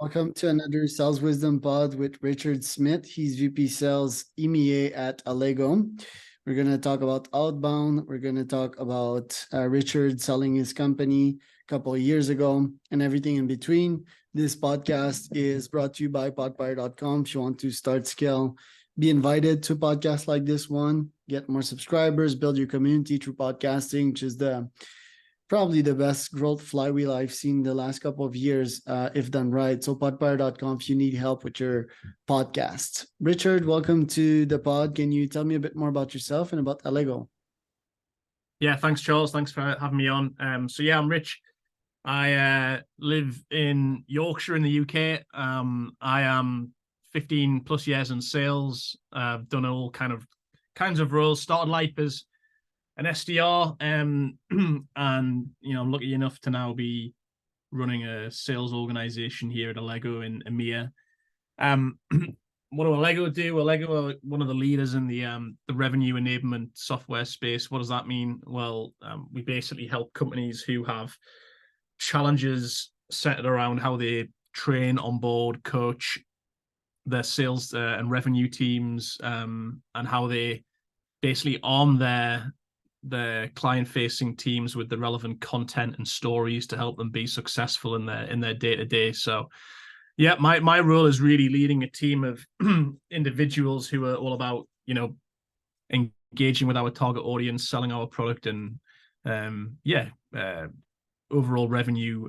Welcome to another Sales Wisdom Pod with Richard Smith. He's VP Sales EMA at Allego. We're going to talk about outbound. We're going to talk about Richard selling his company a couple of years ago and everything in between. This podcast is brought to you by podfire.com. If you want to start, scale, be invited to podcasts like this one, get more subscribers, build your community through podcasting, which is probably the best growth flywheel I've seen the last couple of years, if done right. So podfire.com if you need help with your podcast. Richard, welcome to the pod. Can you tell me a bit more about yourself and about Allego? Yeah, thanks, Charles. Thanks for having me on. I'm Rich. I live in Yorkshire in the UK. I am 15 plus years in sales. I've done all kinds of roles. Started life as an SDR, and I'm lucky enough to now be running a sales organization here at Allego in EMEA. What do Allego do? Allego are one of the leaders in the revenue enablement software space. What does that mean? Well, we basically help companies who have challenges centered around how they train, onboard, coach their sales and revenue teams, and how they basically arm their client-facing teams with the relevant content and stories to help them be successful in their day-to-day. So, yeah, my role is really leading a team of individuals who are all about engaging with our target audience, selling our product, and overall revenue,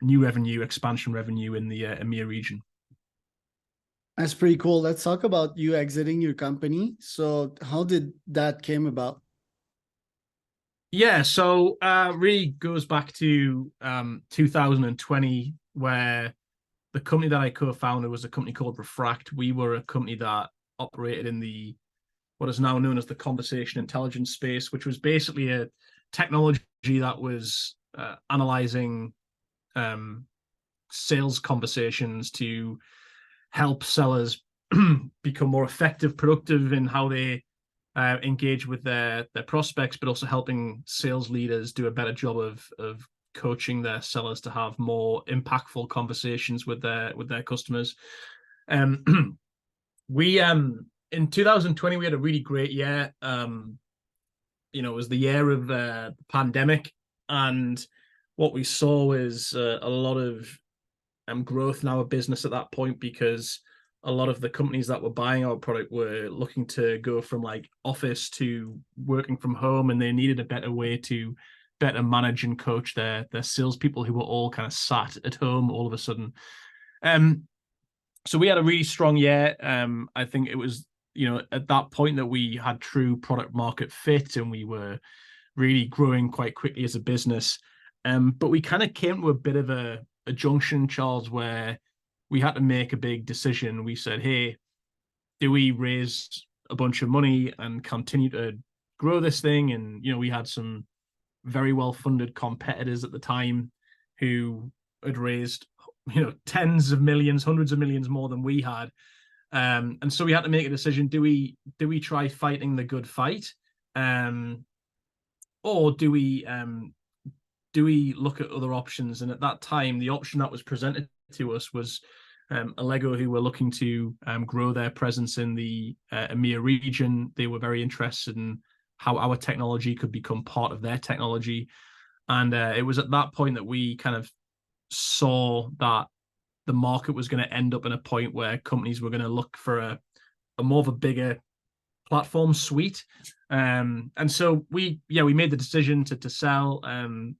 new revenue, expansion revenue in the EMEA region. That's pretty cool. Let's talk about you exiting your company. So how did that came about? Yeah, so really goes back to 2020, where the company that I co-founded was a company called Refract. We were a company that operated in what is now known as the conversation intelligence space, which was basically a technology that was analyzing sales conversations to help sellers become more effective, productive in how they engage with their prospects, but also helping sales leaders do a better job of coaching their sellers to have more impactful conversations with their customers. We in 2020 we had a really great year. It was the year of the pandemic, and what we saw was a lot of growth in our business at that point, because a lot of the companies that were buying our product were looking to go from like office to working from home, and they needed a better way to better manage and coach their salespeople who were all kind of sat at home all of a sudden. So we had a really strong year. I think it was at that point that we had true product market fit, and we were really growing quite quickly as a business. But we kind of came to a bit of a junction, Charles, where we had to make a big decision. We said, hey, do we raise a bunch of money and continue to grow this thing? And, we had some very well-funded competitors at the time who had raised, tens of millions, hundreds of millions more than we had. And so we had to make a decision. Do we try fighting the good fight? Or do we look at other options? And at that time, the option that was presented to us was Allego, who were looking to grow their presence in the EMEA region. They were very interested in how our technology could become part of their technology. And it was at that point that we kind of saw that the market was going to end up in a point where companies were going to look for a more of a bigger platform suite. And so we made the decision to sell, and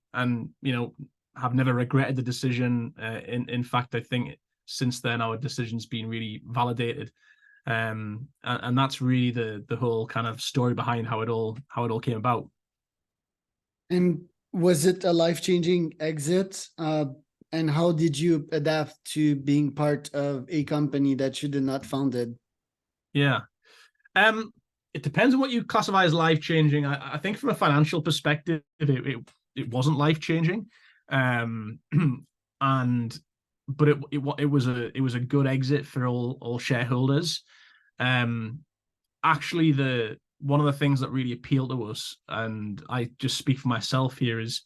have never regretted the decision. In fact, I think since then our decision's been really validated. And that's really the whole kind of story behind how it all came about. And was it a life-changing exit? And how did you adapt to being part of a company that you did not founded? Yeah. It depends on what you classify as life-changing. I think from a financial perspective, it wasn't life-changing. But it was a good exit for all shareholders. Actually, one of the things that really appealed to us, and I just speak for myself here, is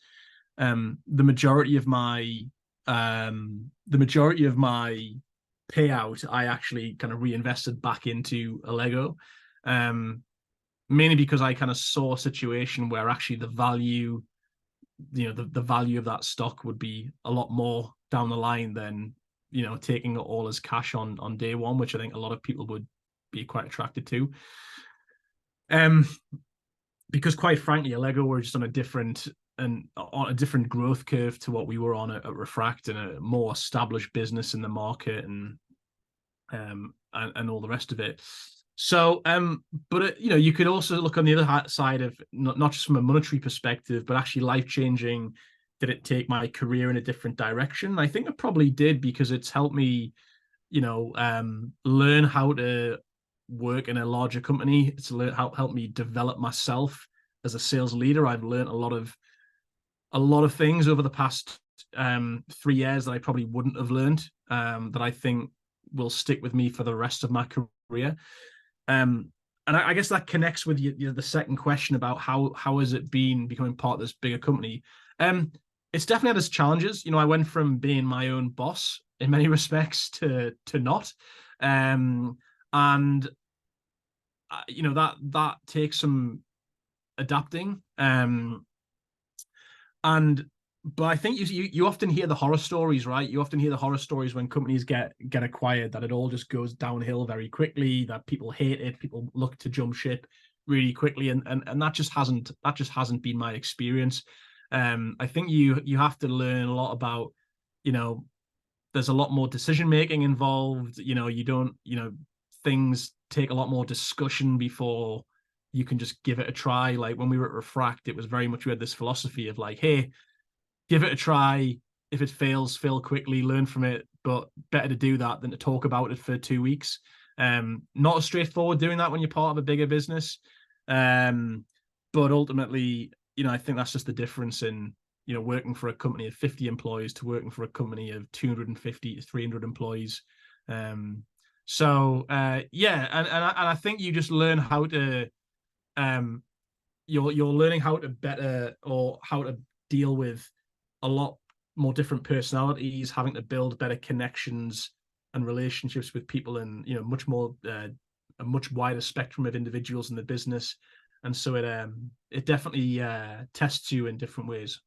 the majority of my the majority of my payout I actually kind of reinvested back into Allego, mainly because I kind of saw a situation where actually the value, the value of that stock would be a lot more down the line than, taking it all as cash on day one, which I think a lot of people would be quite attracted to. Because quite frankly, Allego were just on a different growth curve to what we were on at Refract, and a more established business in the market, and all the rest of it. So, but you could also look on the other side of not just from a monetary perspective, but actually life changing. Did it take my career in a different direction? I think it probably did, because it's helped me, learn how to work in a larger company. It's helped me develop myself as a sales leader. I've learned a lot of things over the past 3 years that I probably wouldn't have learned, that I think will stick with me for the rest of my career. And I guess that connects with the second question about how has it been becoming part of this bigger company. It's definitely had its challenges. I went from being my own boss in many respects to not, and that takes some adapting. But I think you often hear the horror stories, right? You often hear the horror stories when companies get acquired, that it all just goes downhill very quickly, that people hate it, people look to jump ship really quickly, and that just hasn't been my experience. I think you have to learn a lot about, there's a lot more decision making involved. You don't, things take a lot more discussion before you can just give it a try. Like when we were at Refract, it was very much, we had this philosophy of like, hey, give it a try. If it fails, fail quickly, learn from it. But better to do that than to talk about it for 2 weeks. Not as straightforward doing that when you're part of a bigger business. But ultimately, I think that's just the difference in, working for a company of 50 employees to working for a company of 250 to 300 employees. So yeah, and I think you just learn how to, you're learning how to better, or how to deal with a lot more different personalities, having to build better connections and relationships with people, and much more a much wider spectrum of individuals in the business. And so it definitely tests you in different ways.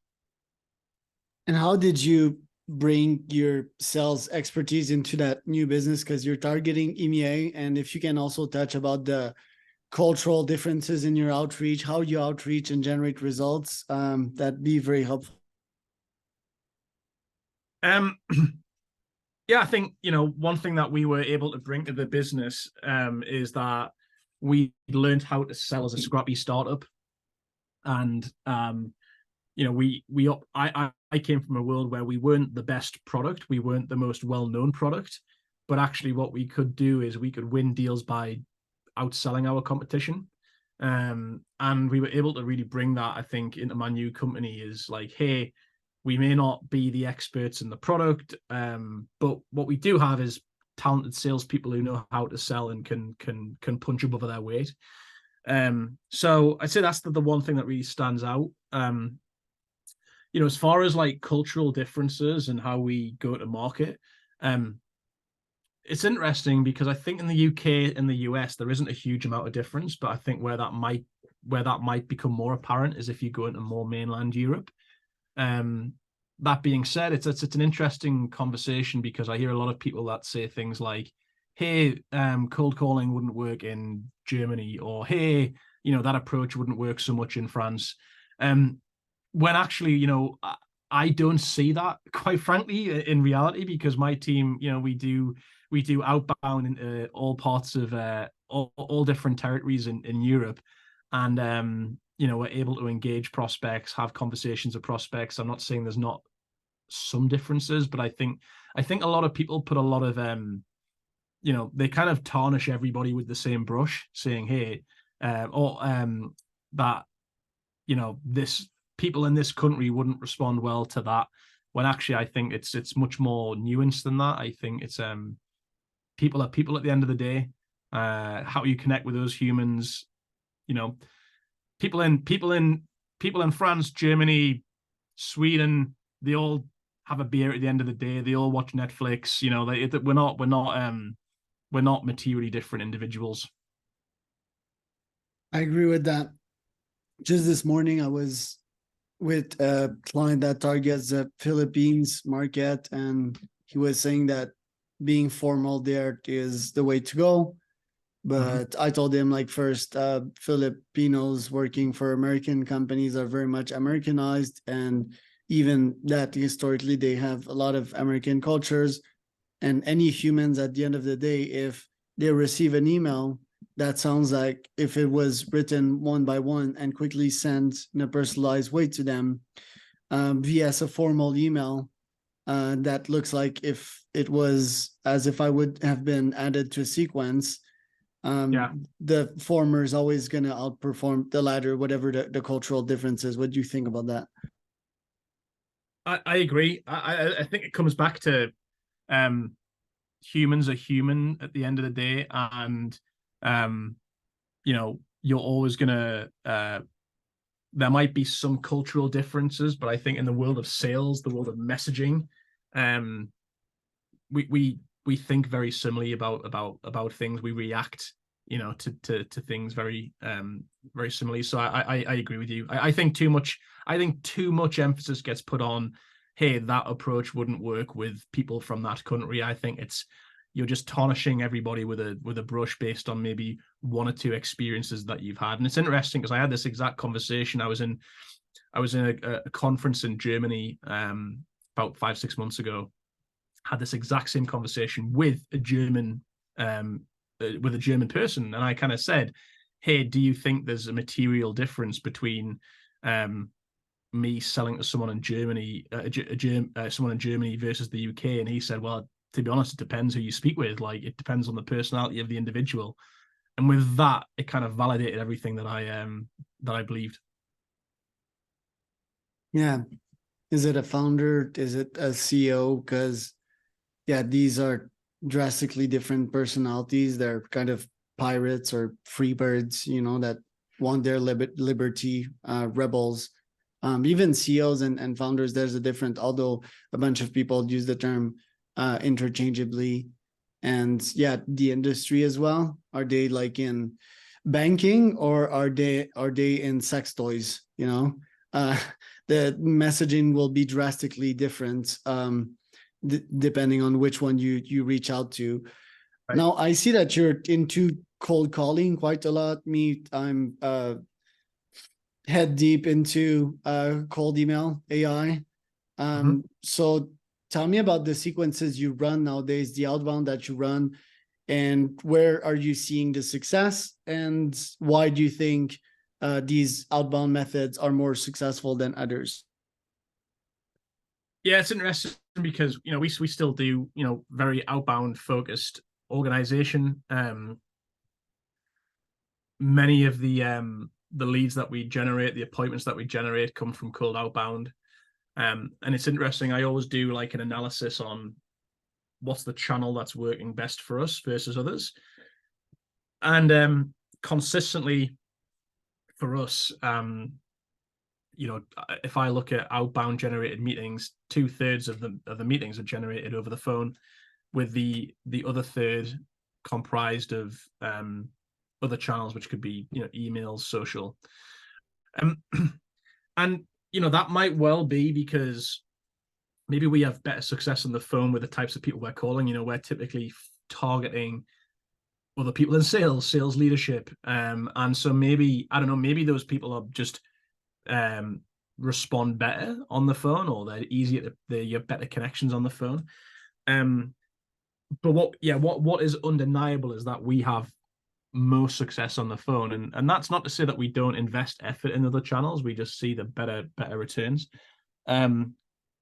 And how did you bring your sales expertise into that new business? Because you're targeting EMEA, and if you can also touch about the cultural differences in your outreach, how you outreach and generate results, that'd be very helpful. Yeah, I think, one thing that we were able to bring to the business is that we learned how to sell as a scrappy startup. And I came from a world where we weren't the best product, we weren't the most well-known product, but actually what we could do is we could win deals by outselling our competition. And we were able to really bring that, I think, into my new company. Is like, hey, we may not be the experts in the product, but what we do have is talented salespeople who know how to sell and can punch above their weight. So I'd say that's the one thing that really stands out. As far as like cultural differences and how we go to market, it's interesting because I think in the UK and the US there isn't a huge amount of difference, but I think where that might become more apparent is if you go into more mainland Europe. That being said, it's an interesting conversation, because I hear a lot of people that say things like, hey, cold calling wouldn't work in Germany, or hey, that approach wouldn't work so much in France. When actually, I don't see that, quite frankly, in reality, because my team, we do outbound into all parts of all different territories in Europe, and we're able to engage prospects, have conversations with prospects. I'm not saying there's not some differences, but I think a lot of people put a lot of they kind of tarnish everybody with the same brush, saying, hey, that this people in this country wouldn't respond well to that, when actually I think it's much more nuanced than that. I think it's people are people at the end of the day. How you connect with those humans, people in France, Germany, Sweden, they all have a beer at the end of the day. They all watch Netflix. You know, we're not materially different individuals. I agree with that. Just this morning, I was with a client that targets the Philippines market, and he was saying that being formal there is the way to go. But I told him, like, first, Filipinos working for American companies are very much Americanized, and even that historically they have a lot of American cultures. And any humans at the end of the day, if they receive an email that sounds like if it was written one by one and quickly sent in a personalized way to them, via a formal email, that looks like if it was as if I would have been added to a sequence, the former is always going to outperform the latter, whatever the cultural difference is. What do you think about that? I agree. I think it comes back to humans are human at the end of the day, and you know, you're always gonna there might be some cultural differences, but I think in the world of sales, the world of messaging, we think very similarly about things. We react, you know, to things very very similarly. So I agree with you. I think too much emphasis gets put on, hey, that approach wouldn't work with people from that country. I think you're just tarnishing everybody with a brush based on maybe one or two experiences that you've had. And it's interesting because I had this exact conversation. I was in a conference in Germany about 5-6 months ago. Had this exact same conversation with a German person, and I kind of said, hey, do you think there's a material difference between me selling to someone in Germany, someone in Germany versus the UK? And he said, well, to be honest, it depends who you speak with. Like, it depends on the personality of the individual. And with that, it kind of validated everything that I believed. Yeah. Is it a founder? Is it a CEO? Because yeah, these are drastically different personalities. They're kind of pirates or free birds, you know, that want their liberty, rebels. Even CEOs and founders, there's a different, although a bunch of people use the term interchangeably. And yeah, the industry as well. Are they like in banking, or are they in sex toys? You know, the messaging will be drastically different, depending on which one you reach out to. Right. Now, I see that you're into cold calling quite a lot. I'm head deep into cold email AI. So tell me about the sequences you run nowadays, the outbound that you run, and where are you seeing the success, and why do you think these outbound methods are more successful than others? Yeah, it's interesting because, you know, we still do, you know, very outbound focused organization. Many of the leads that we generate, the appointments that we generate, come from cold outbound. And it's interesting. I always do like an analysis on what's the channel that's working best for us versus others. And consistently for us, you know, if I look at outbound generated meetings, 2/3 of the meetings are generated over the phone, with the other third comprised of other channels, which could be, you know, emails, social. And you know, that might well be because maybe we have better success on the phone with the types of people we're calling. You know, we're typically targeting other people in sales leadership. And so maybe, I don't know, maybe those people are just respond better on the phone, or they're easier, you have better connections on the phone. But what is undeniable is that we have most success on the phone, and that's not to say that we don't invest effort in other channels. We just see the better returns.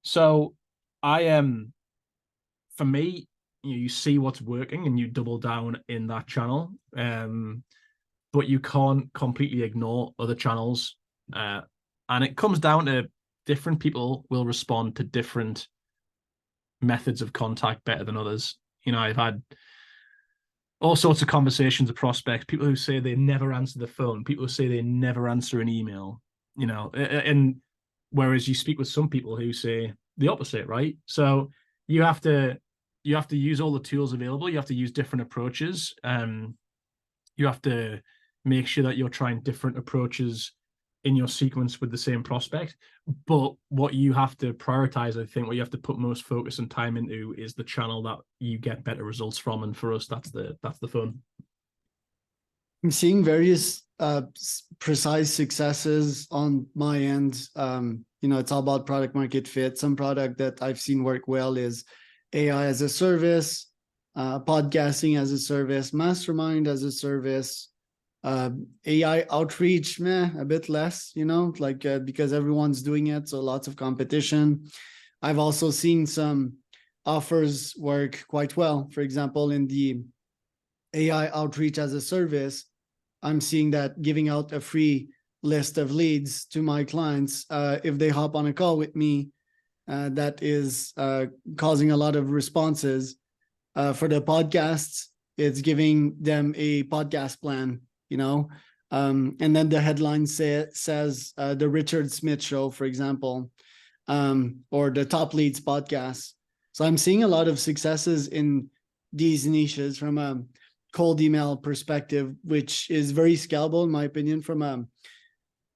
So for me, you see what's working and you double down in that channel, but you can't completely ignore other channels, and it comes down to different people will respond to different methods of contact better than others. You know, I've had all sorts of conversations with prospects, people who say they never answer the phone, people who say they never answer an email, you know, and whereas you speak with some people who say the opposite, right? So you have to use all the tools available. You have to use different approaches. You have to make sure that you're trying different approaches in your sequence with the same prospect. But what you have to prioritize, I think, what you have to put most focus and time into is the channel that you get better results from. And for us, that's the fun. I'm seeing various precise successes on my end. It's all about product market fit. Some product that I've seen work well is AI as a service, podcasting as a service, mastermind as a service, AI outreach, a bit less, because everyone's doing it. So lots of competition. I've also seen some offers work quite well. For example, in the AI outreach as a service, I'm seeing that giving out a free list of leads to my clients, if they hop on a call with me, that is causing a lot of responses. For the podcasts, it's giving them a podcast plan, and then the headline says the Richard Smith Show, for example, or the Top Leads podcast. So I'm seeing a lot of successes in these niches from a cold email perspective, which is very scalable, in my opinion, from a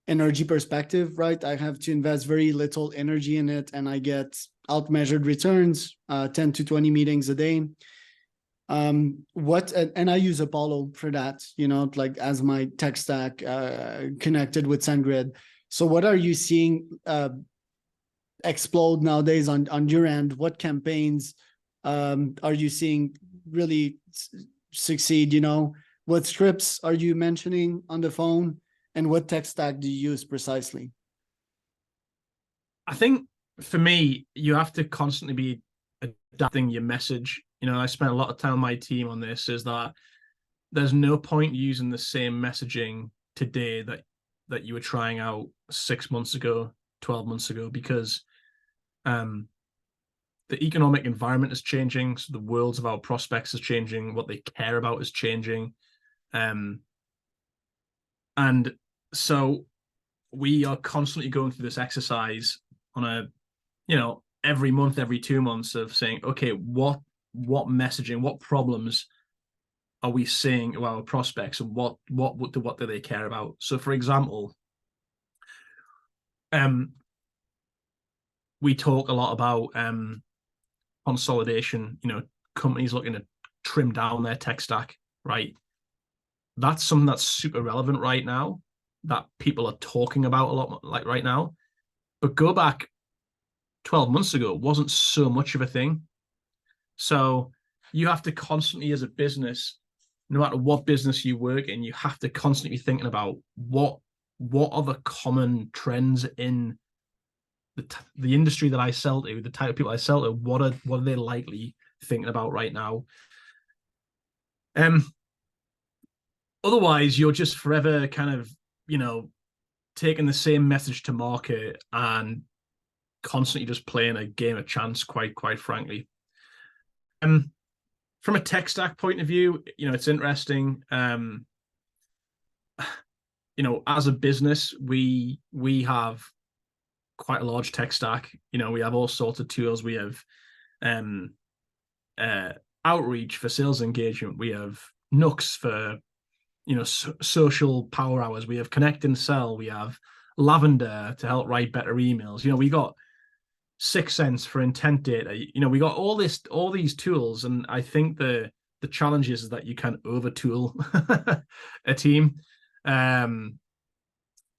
energy perspective, right? I have to invest very little energy in it, and I get out-measured returns, 10 to 20 meetings a day. And I use Apollo for that, like as my tech stack connected with SendGrid. So what are you seeing explode nowadays on your end? What campaigns are you seeing really succeed? What scripts are you mentioning on the phone, and what tech stack do you use precisely? I think for me, you have to constantly be adapting your message. I spent a lot of time on my team on this, is that there's no point using the same messaging today that you were trying out 6 months ago, 12 months ago, because the economic environment is changing. So the worlds of our prospects is changing. What they care about is changing. And so we are constantly going through this exercise on a, every month, every 2 months, of saying, okay, what messaging, what problems are we seeing of our prospects, and what do they care about? So for example, we talk a lot about consolidation, companies looking to trim down their tech stack, right? That's something that's super relevant right now, that people are talking about a lot, like right now. But go back 12 months ago, it wasn't so much of a thing. So you have to constantly, as a business, no matter what business you work in, you have to constantly be thinking about what are the common trends in the industry that I sell to, the type of people I sell to. What are they likely thinking about right now? Otherwise, you're just forever kind of, taking the same message to market and constantly just playing a game of chance, quite frankly. From a tech stack point of view, it's interesting. As a business, we have quite a large tech stack. We have all sorts of tools. We have outreach for sales engagement. We have Nooks for social power hours. We have Connect and Sell. We have Lavender to help write better emails. We got 6sense for intent data. We got all these tools, and I think the challenge is that you can over tool a team. And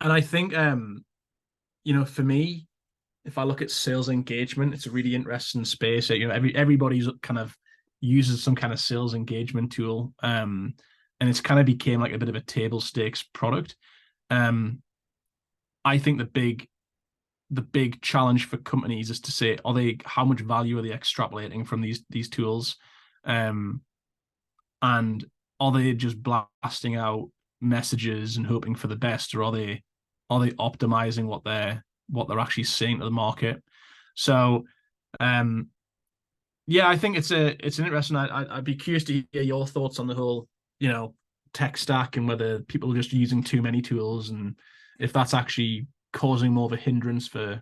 I think for me, if I look at sales engagement, it's a really interesting space. Everybody's kind of uses some kind of sales engagement tool, and it's kind of became like a bit of a table stakes product. I think the big challenge for companies is to say, how much value are they extrapolating from these tools, and are they just blasting out messages and hoping for the best, or are they optimizing what they're actually saying to the market? So I think it's an interesting. I'd be curious to hear your thoughts on the whole tech stack, and whether people are just using too many tools, and if that's actually causing more of a hindrance for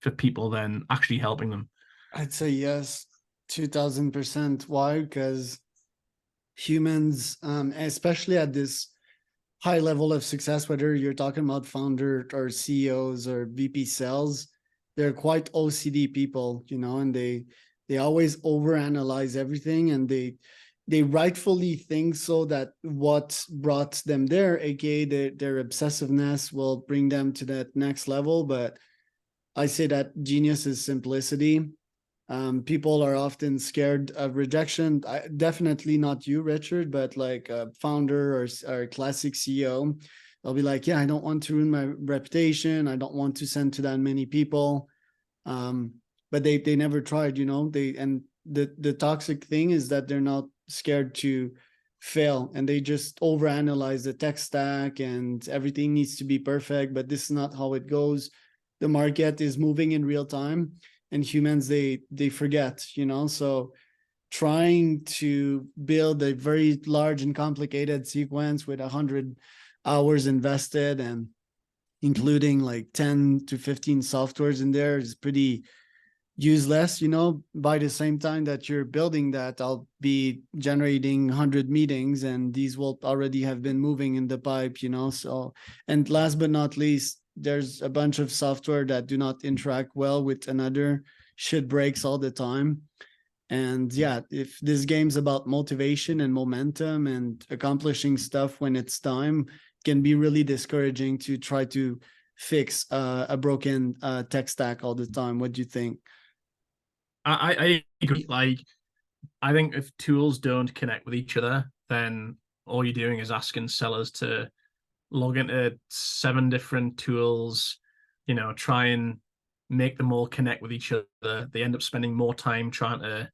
for people than actually helping them? I'd say yes, 2000%. Why? Because humans, especially at this high level of success, whether you're talking about founder or CEOs or VP sales, they're quite OCD people, and they always overanalyze everything, and they rightfully think so that what brought them there, aka their obsessiveness, will bring them to that next level. But I say that genius is simplicity. People are often scared of rejection. Definitely not you, Richard, but like a founder or a classic CEO. They'll be like, yeah, I don't want to ruin my reputation. I don't want to send to that many people. But they never tried, and the toxic thing is that they're not scared to fail, and they just overanalyze the tech stack and everything needs to be perfect, but this is not how it goes. The market is moving in real time, and humans, they forget, so trying to build a very large and complicated sequence with 100 hours invested and including like 10 to 15 softwares in there is pretty useless. By the same time that you're building that, I'll be generating 100 meetings and these will already have been moving in the pipe. So, and last but not least, there's a bunch of software that do not interact well with another. Shit breaks all the time. And yeah, if this game's about motivation and momentum and accomplishing stuff when it's time, it can be really discouraging to try to fix a broken tech stack all the time. What do you think? I agree. Like, I think if tools don't connect with each other, then all you're doing is asking sellers to log into 7 different tools, try and make them all connect with each other. They end up spending more time trying to,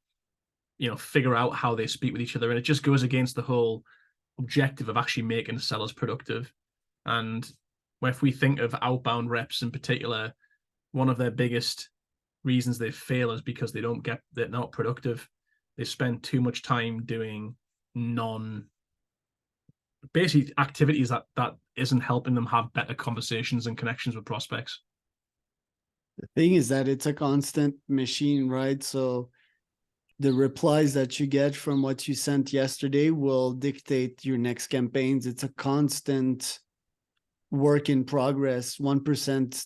figure out how they speak with each other. And it just goes against the whole objective of actually making sellers productive. And if we think of outbound reps in particular, one of their biggest reasons they fail is because they're not productive. They spend too much time doing basically activities that isn't helping them have better conversations and connections with prospects. The thing is that it's a constant machine, right? So the replies that you get from what you sent yesterday will dictate your next campaigns. It's a constant work in progress, 1%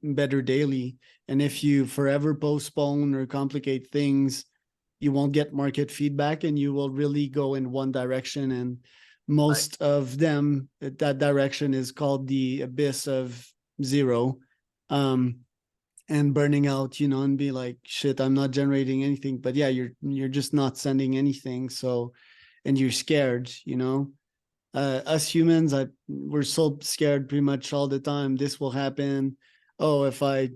better daily. And if you forever postpone or complicate things, you won't get market feedback and you will really go in one direction. And most of them, that direction is called the abyss of zero. And burning out, and be like, shit, I'm not generating anything. But yeah, you're just not sending anything. So, and you're scared, us humans, we're so scared pretty much all the time. This will happen. Oh, if I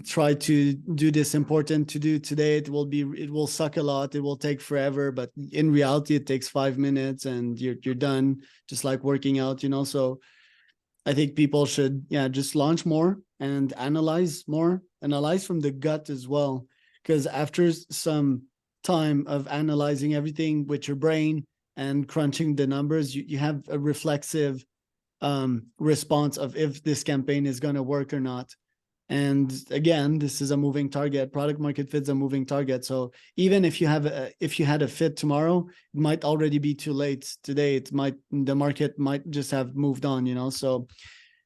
try to do this important to do today, it will suck a lot. It will take forever. But in reality, it takes 5 minutes and you're done. Just like working out, So I think people should, just launch more and analyze from the gut as well. Because after some time of analyzing everything with your brain and crunching the numbers, you have a reflexive response of if this campaign is going to work or not. And again, this is a moving target. Product market fit's a moving target. So even if you had a fit tomorrow, it might already be too late today. The market might just have moved on, So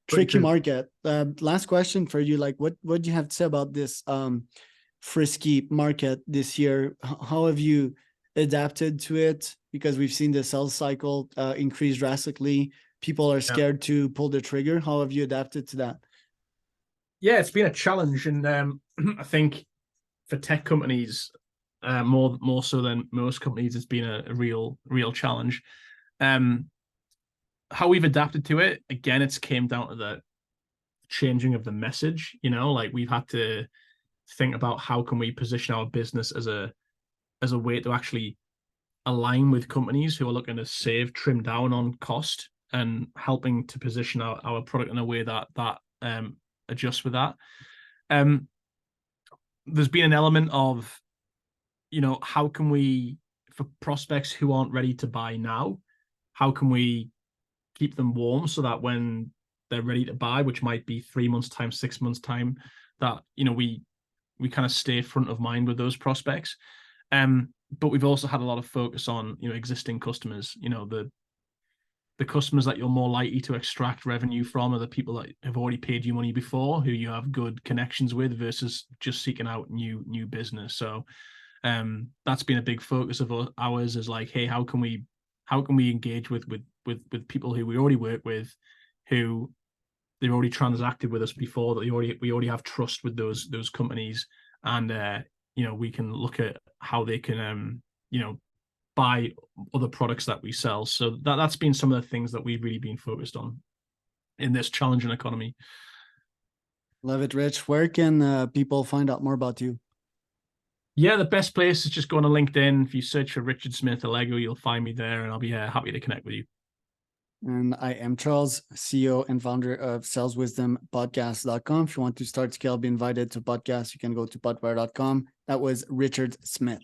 tricky market. Last question for you. Like, what do you have to say about this frisky market this year? How have you adapted to it? Because we've seen the sales cycle increase drastically. People are scared to pull the trigger. How have you adapted to that? Yeah, it's been a challenge, and I think for tech companies, more so than most companies, it's been a real challenge. How we've adapted to it, again, it's came down to the changing of the message. Like, we've had to think about how can we position our business as a way to actually align with companies who are looking to trim down on cost, and helping to position our product in a way that adjusts with that. There's been an element of, how can we, for prospects who aren't ready to buy now, how can we keep them warm so that when they're ready to buy, which might be 3 months time, 6 months time, that, you know, we kind of stay front of mind with those prospects. But we've also had a lot of focus on, you know, existing customers. You know, the customers that you're more likely to extract revenue from are the people that have already paid you money before, who you have good connections with, versus just seeking out new business. So that's been a big focus of ours, is like, hey, how can we engage with people who we already work with, who they've already transacted with us before, that we already have trust with those companies, and you know, we can look at how they can you know, buy other products that we sell. So that's been some of the things that we've really been focused on in this challenging economy. Love it, Rich. Where can people find out more about you? Yeah, the best place is just going to LinkedIn. If you search for Richard Smith Allego, you'll find me there, and I'll be happy to connect with you. And I am Charles, CEO and founder of saleswisdompodcast.com. If you want to start scale, be invited to podcast, you can go to podwire.com. That was Richard Smith.